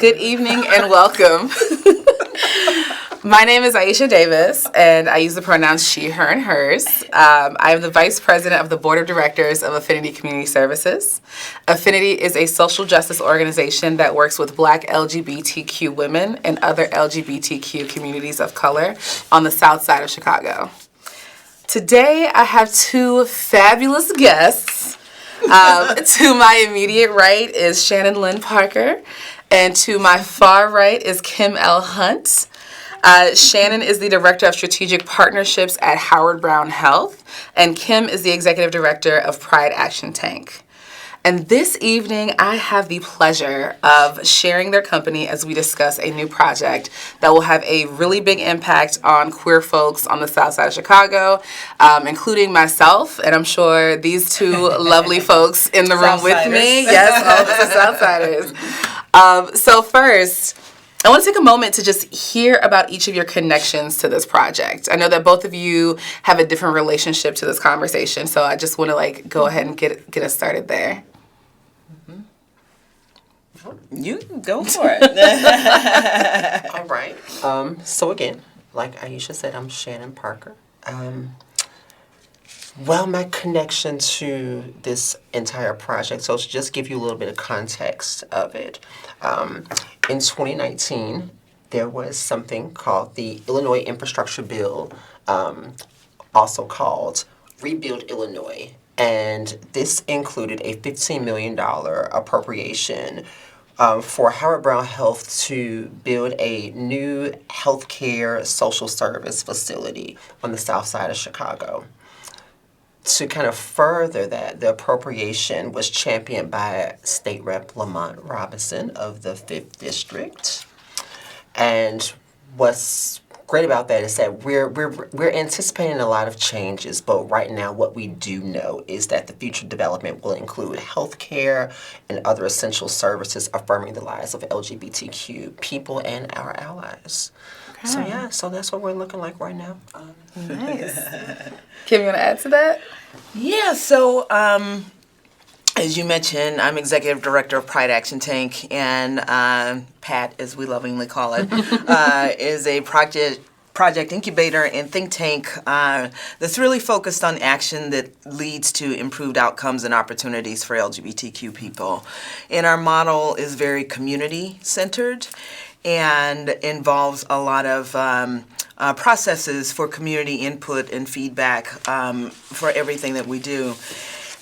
Good evening and welcome. My name is Aisha Davis, and I use the pronouns she, her, and hers. I am the Vice President of the Board of Directors of Affinity Community Services. Affinity is a social justice organization that works with Black LGBTQ women and other LGBTQ communities of color on the south side of Chicago. Today, I have two fabulous guests. To my immediate right is Shannon Lynn Parker, and to my far right is Kim L. Hunt. Shannon is the Director of Strategic Partnerships at Howard Brown Health, and Kim is the Executive Director of Pride Action Tank. And this evening, I have the pleasure of sharing their company as we discuss a new project that will have a really big impact on queer folks on the south side of Chicago, including myself, and I'm sure these two lovely folks in the room with me. Yes, all of us are Southsiders. So first, I want to take a moment to just hear about each of your connections to this project. I know that both of you have a different relationship to this conversation, so I just want to go ahead and get us started there. You can go for it. All right. So again, like Aisha said, I'm Shannon Parker. My connection to this entire project, so to just give you a little bit of context of it, in 2019, there was something called the Illinois Infrastructure Bill, also called Rebuild Illinois. And this included a $15 million appropriation for Howard Brown Health to build a new healthcare social service facility on the south side of Chicago. To kind of further that, the appropriation was championed by State Rep Lamont Robinson of the 5th District. And what's great about that is that we're anticipating a lot of changes, but right now what we do know is that the future development will include healthcare and other essential services affirming the lives of LGBTQ people and our allies. Okay. So that's what we're looking like right now. Nice. Kim, you want to add to that? Yeah, so as you mentioned, I'm Executive Director of Pride Action Tank, and PAT, as we lovingly call it, is a project incubator and think tank that's really focused on action that leads to improved outcomes and opportunities for LGBTQ people. And our model is very community-centered and involves a lot of processes for community input and feedback for everything that we do.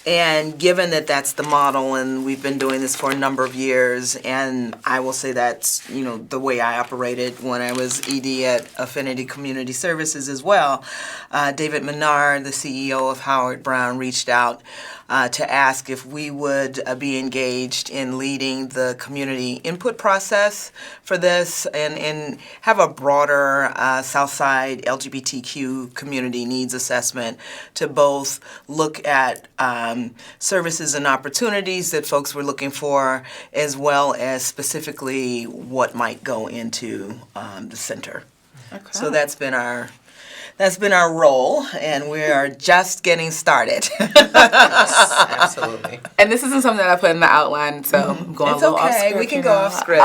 And given that that's the model, and we've been doing this for a number of years, and I will say that's, the way I operated when I was ED at Affinity Community Services as well, David Menard, the CEO of Howard Brown, reached out to ask if we would be engaged in leading the community input process for this and have a broader Southside LGBTQ community needs assessment to both look at services and opportunities that folks were looking for, as well as specifically what might go into the center. Okay. So that's been our role, and we are just getting started. Yes, absolutely. And this isn't something that I put in the outline, so I'm going a little off script. We can go off script.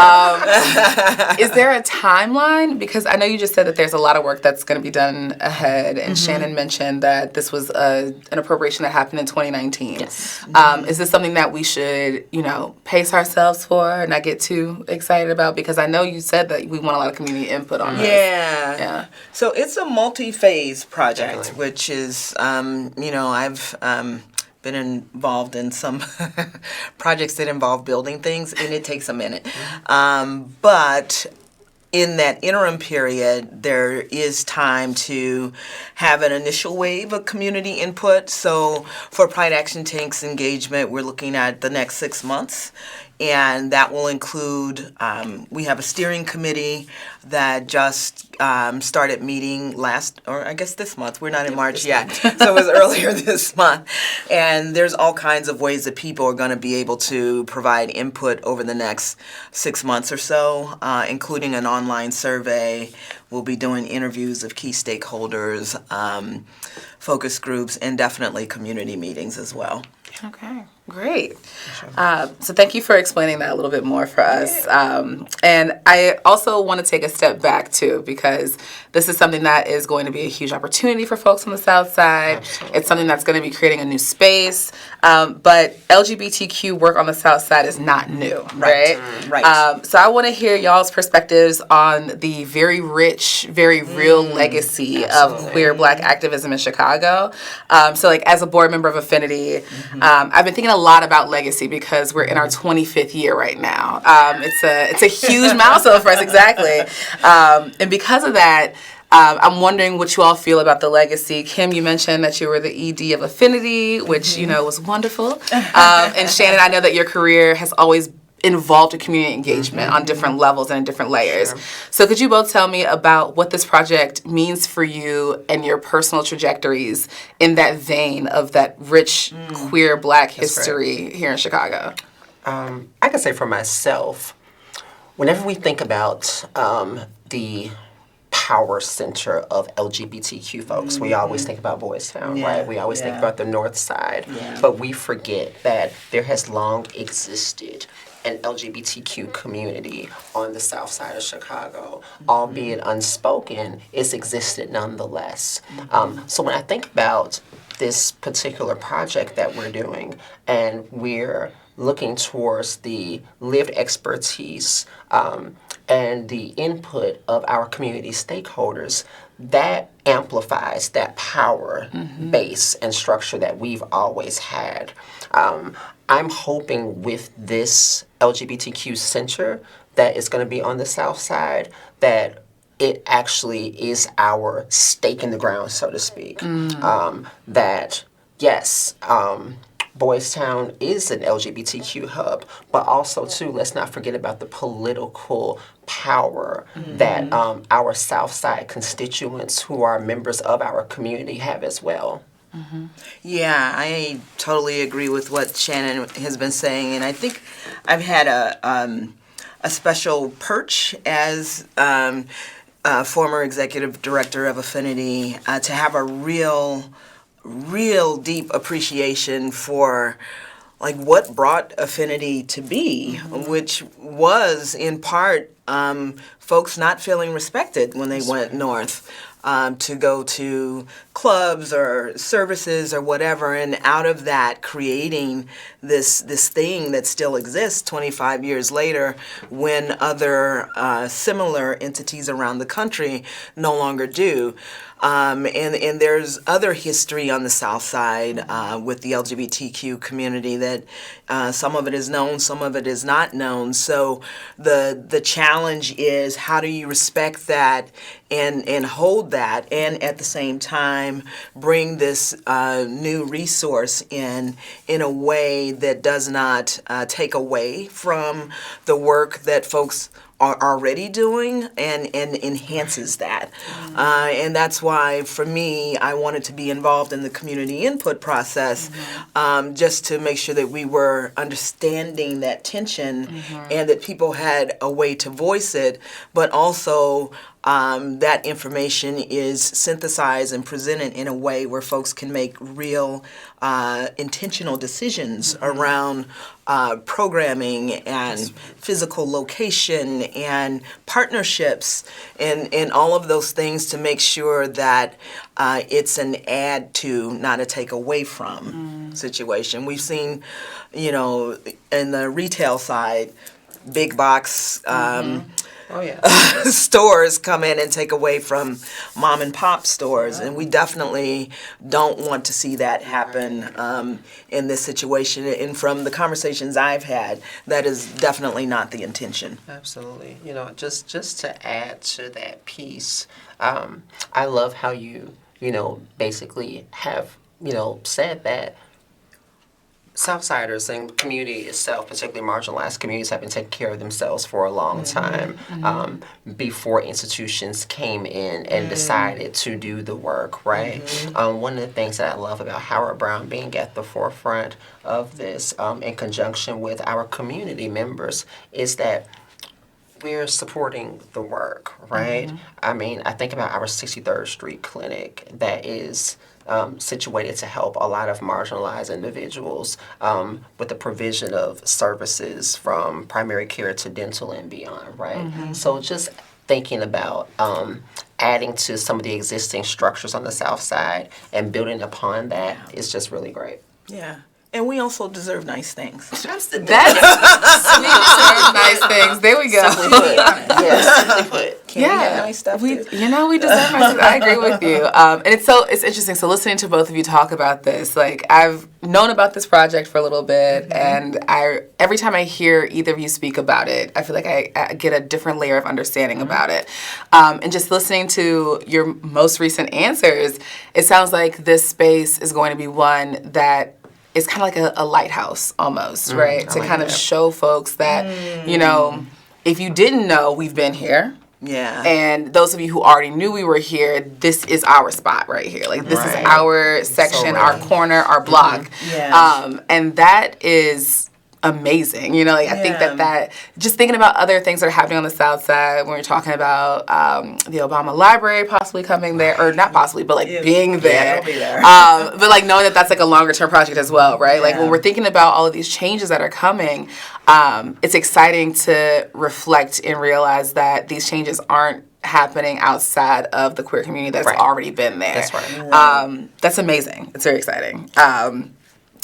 Is there a timeline? Because I know you just said that there's a lot of work that's going to be done ahead, and Shannon mentioned that this was an appropriation that happened in 2019. Yes. Is this something that we should, pace ourselves for, not get too excited about? Because I know you said that we want a lot of community input on this. Yeah. So it's a multi-phase project, which is, I've been involved in some projects that involve building things, and it takes a minute. But in that interim period, there is time to have an initial wave of community input. So for Pride Action Tank's engagement, we're looking at the next 6 months. And that will include, we have a steering committee that just started meeting this month. We're not in March yet, so it was earlier this month. And there's all kinds of ways that people are going to be able to provide input over the next 6 months or so, including an online survey. We'll be doing interviews of key stakeholders, focus groups, and definitely community meetings as well. Okay. Great. So thank you for explaining that a little bit more for us. And I also want to take a step back, too, because this is something that is going to be a huge opportunity for folks on the South Side. Absolutely. It's something that's going to be creating a new space. But LGBTQ work on the South Side is not new, right? Right. So I want to hear y'all's perspectives on the very rich, very real legacy of queer Black activism in Chicago. So, like, as a board member of Affinity, I've been thinking a lot about legacy because we're in our 25th year right now. It's a huge milestone for us, exactly. And because of that, I'm wondering what you all feel about the legacy. Kim, you mentioned that you were the ED of Affinity, which, was wonderful. And Shannon, I know that your career has always involved in community engagement on different levels and in different layers. Sure. So could you both tell me about what this project means for you and your personal trajectories in that vein of that rich queer Black history here in Chicago? I can say for myself, whenever we think about the power center of LGBTQ folks, we always think about Boys Town, right? We always think about the North Side, but we forget that there has long existed an LGBTQ community on the South Side of Chicago, albeit unspoken, it's existed nonetheless. So when I think about this particular project that we're doing, and we're looking towards the lived expertise and the input of our community stakeholders, that amplifies that power base and structure that we've always had. I'm hoping with this LGBTQ center that is going to be on the South Side that it actually is our stake in the ground, so to speak. That, yes, Boys Town is an LGBTQ hub, but also, too, let's not forget about the political power that our South Side constituents who are members of our community have as well. Yeah, I totally agree with what Shannon has been saying, and I think I've had a special perch as former executive director of Affinity to have a real deep appreciation for like what brought Affinity to be, which was in part folks not feeling respected when they went north. To go to clubs or services or whatever, and out of that creating this thing that still exists 25 years later when other similar entities around the country no longer do. And there's other history on the South Side with the LGBTQ community that some of it is known, some of it is not known. So the challenge is how do you respect that and hold that, and at the same time bring this new resource in a way that does not take away from the work that folks are already doing and enhances that. And that's why, for me, I wanted to be involved in the community input process just to make sure that we were understanding that tension and that people had a way to voice it, but also that information is synthesized and presented in a way where folks can make real intentional decisions around programming and physical location and partnerships and all of those things to make sure that it's an add to, not a take away from situation. We've seen, in the retail side, big box stores come in and take away from mom and pop stores, and we definitely don't want to see that happen in this situation. And from the conversations I've had, that is definitely not the intention. Absolutely. Just to add to that piece, I love how you basically have, said that Southsiders and community itself, particularly marginalized communities, have been taking care of themselves for a long time before institutions came in and decided to do the work, right? One of the things that I love about Howard Brown being at the forefront of this in conjunction with our community members is that we're supporting the work, right? I mean, I think about our 63rd Street clinic that is situated to help a lot of marginalized individuals with the provision of services from primary care to dental and beyond, right? So just thinking about adding to some of the existing structures on the South Side and building upon that is just really great. Yeah. And we also deserve nice things. That's nice things. There we go. Yes, simply put. Can we have nice stuff we too? deserve nice things. I agree with you. And it's interesting. So listening to both of you talk about this, like I've known about this project for a little bit, and every time I hear either of you speak about it, I feel like I get a different layer of understanding about it. And just listening to your most recent answers, it sounds like this space is going to be one that it's kind of like a lighthouse almost, right? To kind of show folks that, you know, if you didn't know, we've been here. Yeah. And those of you who already knew we were here, this is our spot right here. Like, this is our section, our corner, our block. Yeah. And that is amazing. You know, like, I think that just thinking about other things that are happening on the South Side, when we're talking about the Obama Library possibly coming there, or not possibly, but like being there. Yeah, it'll be there. But like knowing that that's like a longer term project as well, right? Like when we're thinking about all of these changes that are coming, it's exciting to reflect and realize that these changes aren't happening outside of the queer community that's already been there. That's right. That's amazing. It's very exciting.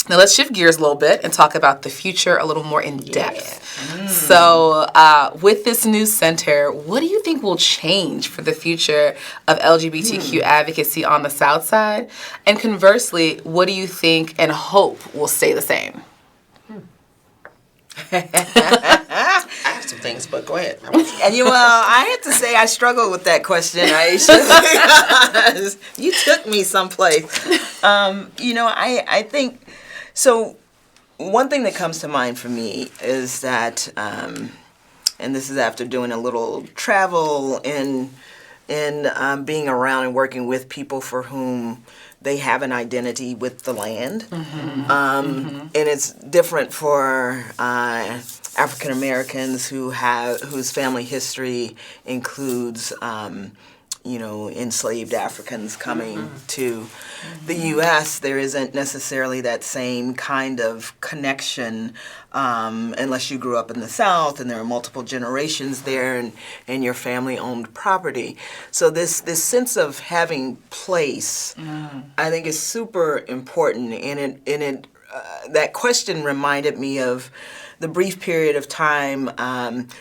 Now let's shift gears a little bit and talk about the future a little more in depth. So with this new center, what do you think will change for the future of LGBTQ advocacy on the South Side? And conversely, what do you think and hope will stay the same? I have some things, but go ahead. And I have to say I struggled with that question, Aisha, because you took me someplace. I think, so one thing that comes to mind for me is that, and this is after doing a little travel and being around and working with people for whom they have an identity with the land. And it's different for African Americans whose family history includes enslaved Africans coming to the U.S. There isn't necessarily that same kind of connection unless you grew up in the South and there are multiple generations there and your family owned property. So this sense of having place, I think, is super important. And it that question reminded me of the brief period of time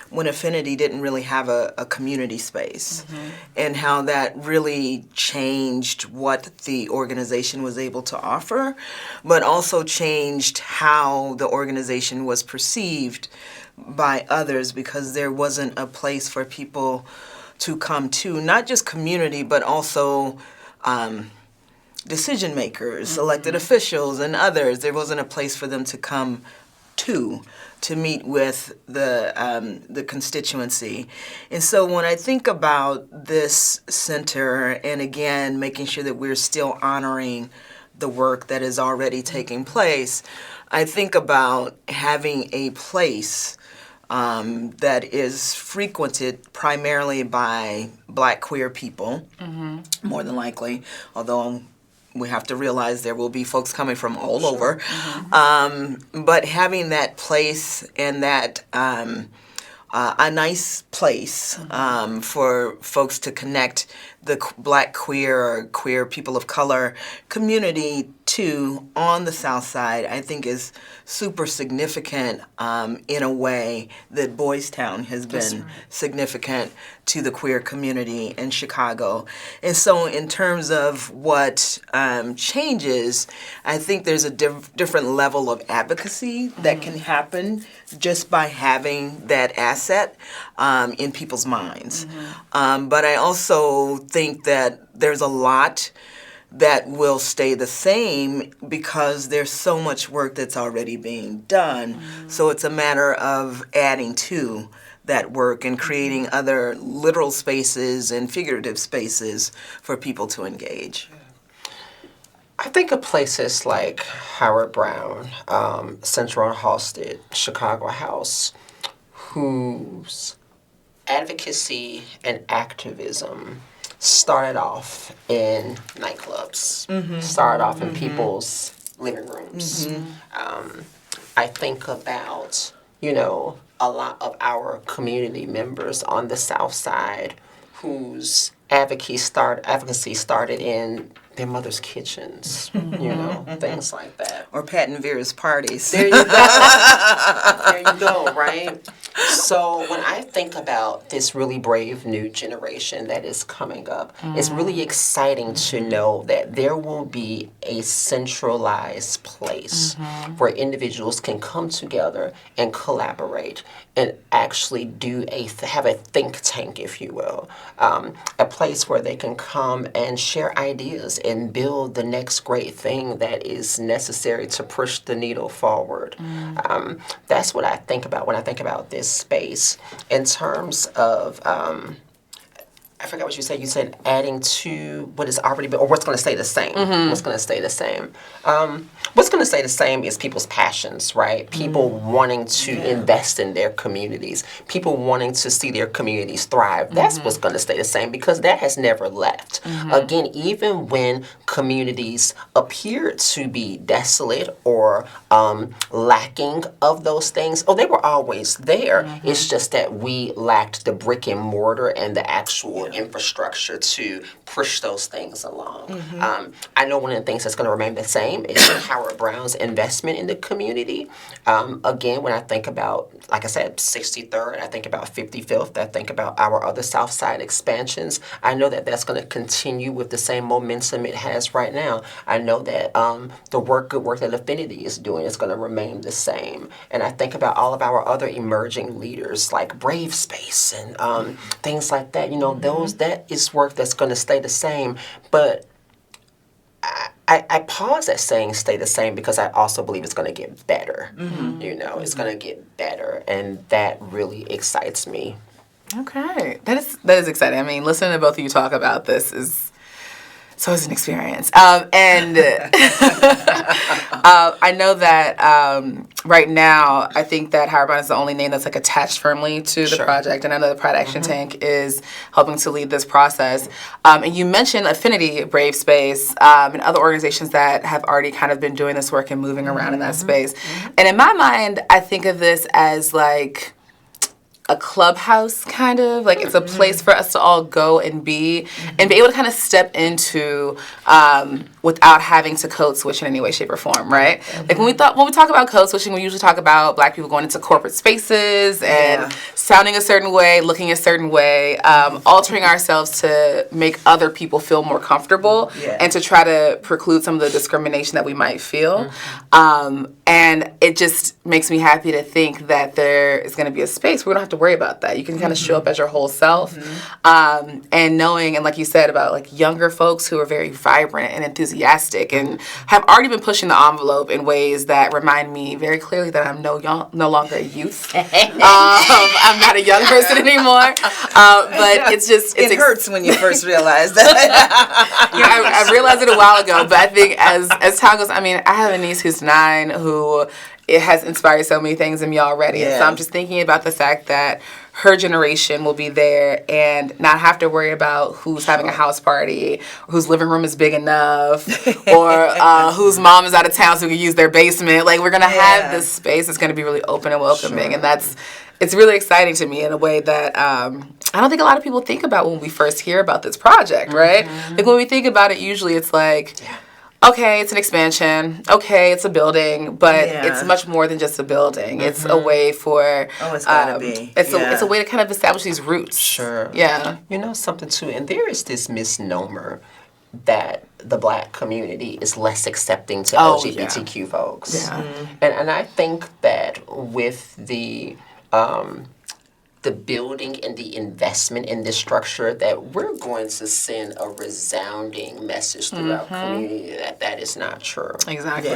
when Affinity didn't really have a community space, and how that really changed what the organization was able to offer, but also changed how the organization was perceived by others, because there wasn't a place for people to come to, not just community, but also decision makers, elected officials, and others. There wasn't a place for them to come to meet with the constituency. And so when I think about this center, and again, making sure that we're still honoring the work that is already taking place, I think about having a place that is frequented primarily by Black queer people, more than likely, although we have to realize there will be folks coming from all over. But having that place and that a nice place for folks to connect the Black queer or queer people of color community to on the South Side, I think is super significant in a way that Boys Town has been significant to the queer community in Chicago. And so in terms of what changes, I think there's a different level of advocacy that can happen just by having that asset in people's minds. But I also think that there's a lot that will stay the same because there's so much work that's already being done. So it's a matter of adding to that work and creating other literal spaces and figurative spaces for people to engage. I think of places like Howard Brown, Central and Halsted, Chicago House, whose advocacy and activism started off in nightclubs, started off in people's living rooms. I think about, a lot of our community members on the South Side whose advocacy started in their mother's kitchens, things like that. Or Pat and Vera's parties. There you go. There you go, right? So when I think about this really brave new generation that is coming up, it's really exciting to know that there will be a centralized place where individuals can come together and collaborate and actually have a think tank, if you will, a place where they can come and share ideas and build the next great thing that is necessary to push the needle forward. That's what I think about when I think about this space. In terms of, I forgot what you said. You said adding to what is already been, or what's going to stay the same. What's going to stay the same? What's going to stay the same is people's passions, right? People wanting to invest in their communities. People wanting to see their communities thrive. That's what's going to stay the same because that has never left. Again, even when communities appear to be desolate or lacking of those things, they were always there. It's just that we lacked the brick and mortar and the actual infrastructure to push those things along. I know one of the things that's going to remain the same is Howard Brown's investment in the community. Again, when I think about, like I said, 63rd, I think about 55th, I think about our other South Side expansions. I know that that's going to continue with the same momentum it has right now. I know that the good work that Affinity is doing is going to remain the same. And I think about all of our other emerging leaders like Brave Space and things like that. That is work that's going to stay the same. But I pause at saying stay the same because I also believe it's going to get better. It's going to get better. And that really excites me. Okay. That is exciting. I mean, listening to both of you talk about this is an experience. And I know that right now, I think that Howard Brown is the only name that's attached firmly to the project. And I know the Pride Action Tank is helping to lead this process. And you mentioned Affinity, Brave Space, and other organizations that have already kind of been doing this work and moving around in that space. And in my mind, I think of this as a clubhouse, kind of it's a place for us to all go and be able to kind of step into without having to code switch in any way, shape, or form, right? When we talk about code switching, we usually talk about Black people going into corporate spaces and sounding a certain way, looking a certain way, altering ourselves to make other people feel more comfortable and to try to preclude some of the discrimination that we might feel. And it just makes me happy to think that there is going to be a space where we don't have to worry about that. You can kind of show up as your whole self. And knowing, and like you said, about younger folks who are very vibrant and enthusiastic and have already been pushing the envelope in ways that remind me very clearly that I'm no longer a youth. I'm not a young person anymore. But it hurts when you first realize that. I realized it a while ago, but I think as time goes, I mean, I have a niece who's 9 who it has inspired so many things in me already. And so I'm just thinking about the fact that her generation will be there and not have to worry about who's having a house party, or whose living room is big enough, or whose mom is out of town so we can use their basement. We're going to have this space that's going to be really open and welcoming. And it's really exciting to me in a way that I don't think a lot of people think about when we first hear about this project, right? When we think about it, usually it's okay, it's an expansion. Okay, it's a building, but it's much more than just a building. It's a way for it's gotta be. It's a way to kind of establish these roots. Sure. Yeah. Something too, and there is this misnomer that the Black community is less accepting to LGBTQ folks. Yeah. And I think that with the building and the investment in this structure, that we're going to send a resounding message through our community that is not true. Exactly.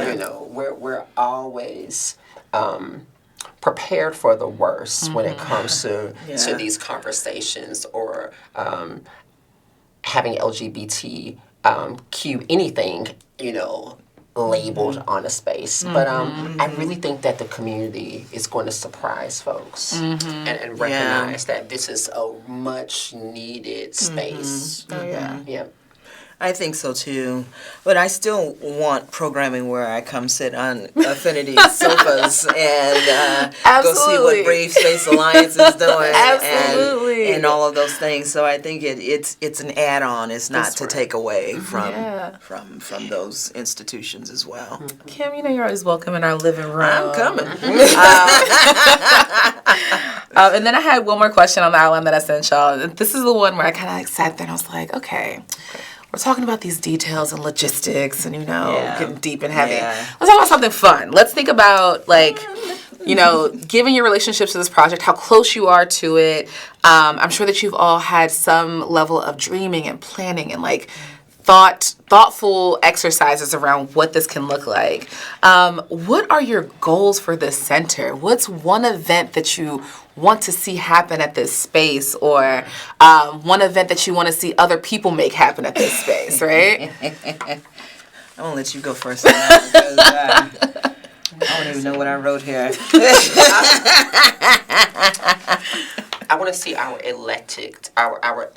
We're always prepared for the worst when it comes to these conversations or having LGBTQ anything, labeled on a space. But I really think that the community is going to surprise folks and recognize that this is a much needed space. Oh, yeah. Yep. I think so too, but I still want programming where I come sit on Affinity sofas and go see what Brave Space Alliance is doing, and all of those things. So I think it's an add-on. It's not to take away from those institutions as well. Kim, you know you're always welcome in our living room. I'm coming. And then I had one more question on the outline that I sent y'all. This is the one where I kind of like sat there and I was like, okay. We're talking about these details and logistics and, getting deep and heavy. Yeah. Let's talk about something fun. Let's think about, given your relationships to this project, how close you are to it. I'm sure that you've all had some level of dreaming and planning and, thoughtful exercises around what this can look like. What are your goals for this center? What's one event that you want to see happen at this space, or one event that you want to see other people make happen at this space, right? I'm going to let you go first on that because I don't even know what I wrote here. I want to see our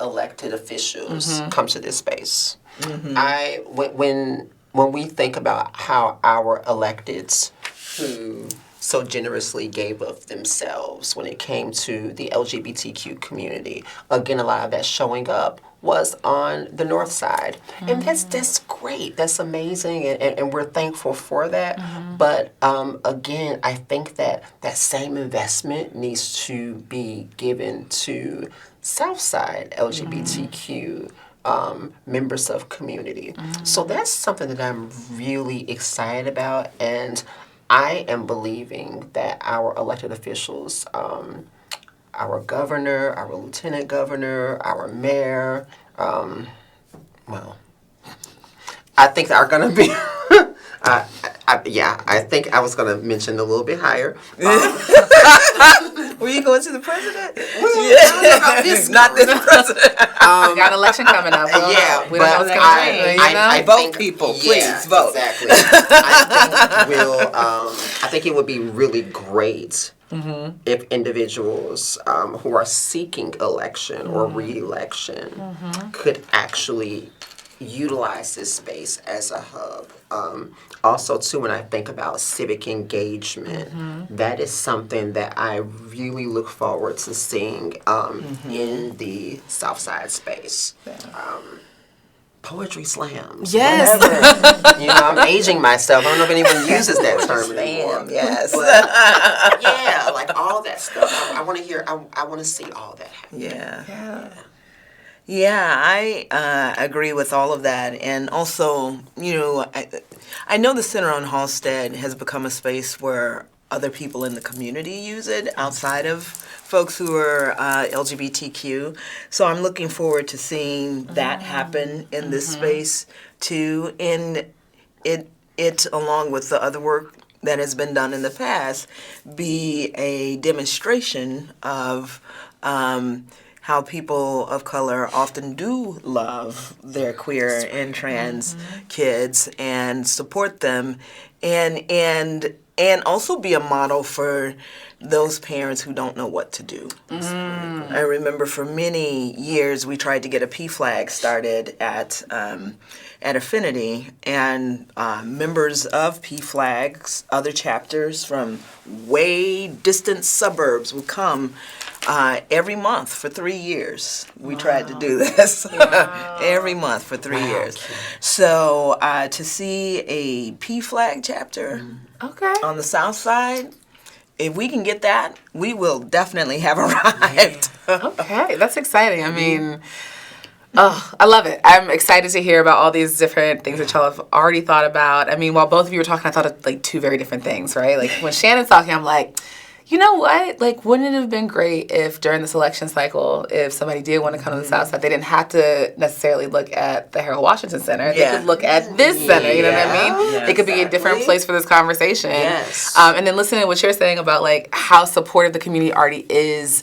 elected officials come to this space. When we think about how our electeds who so generously gave of themselves when it came to the LGBTQ community, again, a lot of that showing up was on the north side. And that's great. That's amazing. And we're thankful for that. But again, I think that same investment needs to be given to Southside LGBTQ members of community. So that's something that I'm really excited about, and I am believing that our elected officials, our governor, our lieutenant governor, our mayor, I think are going to be I think I was going to mention a little bit higher. Were you going to the president? Not this president. We got an election coming up. We don't know what's going to I vote people, please vote. Exactly. I think it would be really great if individuals who are seeking election or re-election could actually utilize this space as a hub. Also, too, when I think about civic engagement, that is something that I really look forward to seeing in the Southside space. Poetry slams. Yes. I'm aging myself. I don't know if anyone uses that term anymore. Yes. But, all that stuff. I want to hear. I want to see all that happen. Yeah, I agree with all of that. And also, I know the Center on Halstead has become a space where other people in the community use it outside of folks who are LGBTQ. So I'm looking forward to seeing that happen in this space too. And it, along with the other work that has been done in the past, be a demonstration of how people of color often do love their queer and trans kids and support them, and also be a model for those parents who don't know what to do. I remember for many years we tried to get a PFLAG started at Affinity, and members of PFLAGs, other chapters from way distant suburbs would come every month for 3 years. We tried to do this every month for 3 years. So to see a PFLAG chapter on the South Side, if we can get that, we will definitely have arrived. Okay, that's exciting. I mean, I love it. I'm excited to hear about all these different things that y'all have already thought about. I mean, while both of you were talking, I thought of two very different things, right? Like when Shannon's talking, I'm like, you know what? Like, wouldn't it have been great if during this election cycle, if somebody did want to come to the South Side, they didn't have to necessarily look at the Harold Washington Center. They could look at this center, you know what I mean? Yeah, it could be a different place for this conversation. Yes. And then listening to what you're saying about, like, how supportive the community already is,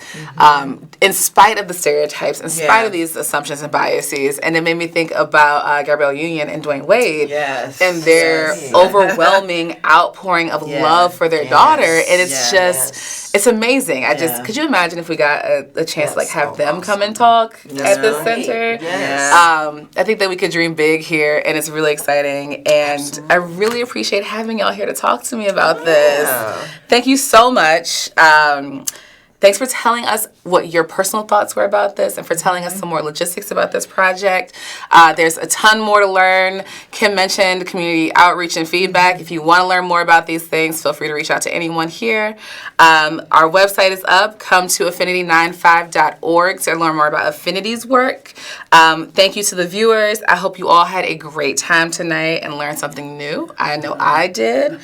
in spite of the stereotypes, in spite of these assumptions and biases. And it made me think about Gabrielle Union and Dwayne Wade and their overwhelming outpouring of love for their daughter. And it's just, it's amazing. Could you imagine if we got a chance to like have them come and talk at this center? I think that we could dream big here, and it's really exciting. And I really appreciate having y'all here to talk to me about this. Thank you so much. Thanks for telling us what your personal thoughts were about this and for telling us some more logistics about this project. There's a ton more to learn. Kim mentioned community outreach and feedback. If you want to learn more about these things, feel free to reach out to anyone here. Our website is up. Come to affinity95.org to learn more about Affinity's work. Thank you to the viewers. I hope you all had a great time tonight and learned something new. I know I did.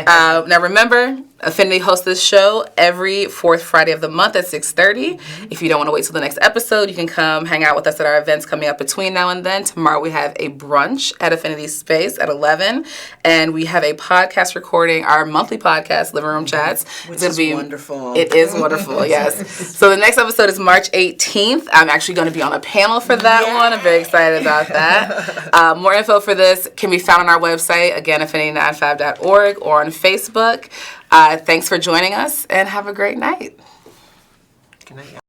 Now remember, Affinity hosts this show every fourth Friday of the month at 6:30. If you don't want to wait till the next episode, you can come hang out with us at our events coming up between now and then. Tomorrow we have a brunch at Affinity Space at 11, and we have a podcast recording, our monthly podcast, Living Room Chats. Which is wonderful. It is wonderful, yes. So the next episode is March 18th. I'm actually going to be on a panel for that one. I'm very excited about that. More info for this can be found on our website, again, affinity95.org, or on Facebook. Thanks for joining us, and have a great night. Good night.